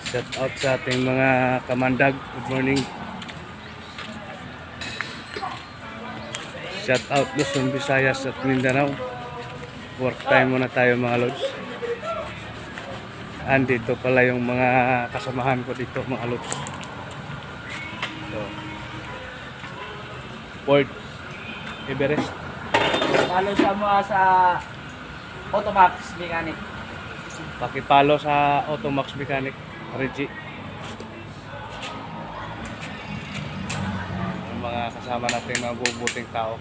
Shout out sa ating mga kamandag. Good morning. Shout out Luzon, Visayas at Mindanao. Work time muna tayo mga lods. Andito pala yung mga kasamahan ko dito mga lods. So, Fort Everest. Palo sa mga sa Automax Mechanic. Pakipalo sa Automax Mechanic Reggie. Yung mga kasama natin mga bubuting tao.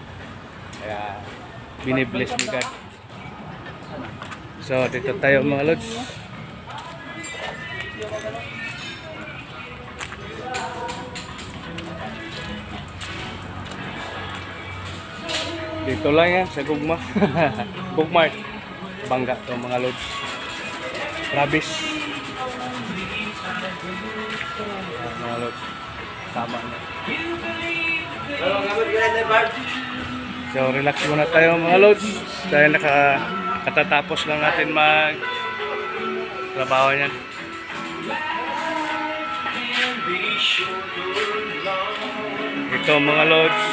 Kaya binibless ni God. So dito tayo mga lods. Dito lang yan sa Gugma. Gugmart. Bangga to mga lods. Travis. Mga lods. Tama na. So relax muna tayo mga lods. Dahil katatapos lang natin mag trabaho niyan. Ito mga lods.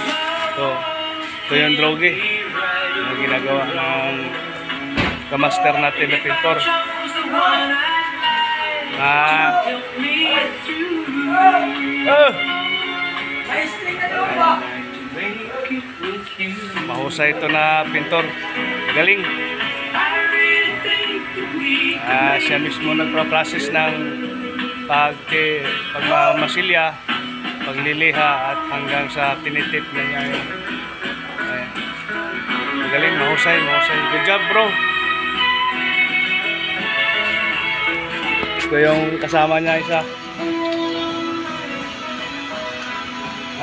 Ito yung droge na ginagawa ng kamaster natin na pintor. Mahusay ito na pintor. Galing. Siya mismo nagpa-process ng pagmamasilya, pagliliha at hanggang sa tinitip na niya yun. Galing, mahusay. Good job bro. Ito yung kasama niya isa.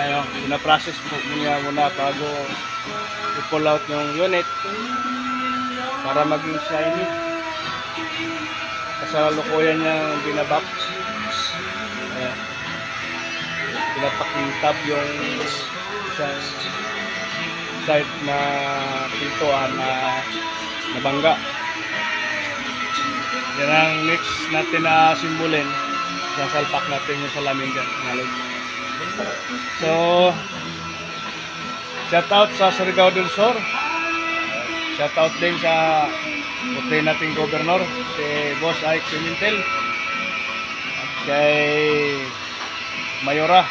Ayun, pina-process niya muna bago i-pull out yung unit para maging shiny. Kasalukuyan niya binabox. Ayun. Pinapakintab yung isang side na pintuan na nabangga. Yan ang next natin na simbolin. Sasalpak natin yung salamin dyan. So, shout out sa Surigao del Sur. Shout out din sa puti nating gobernador, si Boss Ike Pimentel. At kay Mayora,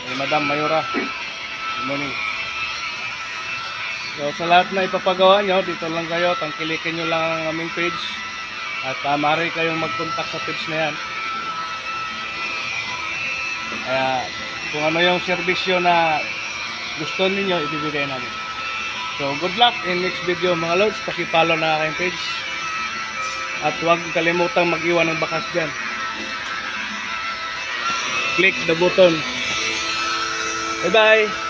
kay Madam Mayora. Good morning. So sa lahat na ipapagawa nyo, dito lang kayo, tangkilikin nyo lang ang aming page at maaari kayong mag-contact sa page na yan. Kaya kung ano yung serbisyo na gusto ninyo, ibibigay namin. So good luck in next video mga lods. Pakipalo na aking page at huwag kalimutang mag-iwan ng bakas dyan. Click the button. Bye bye.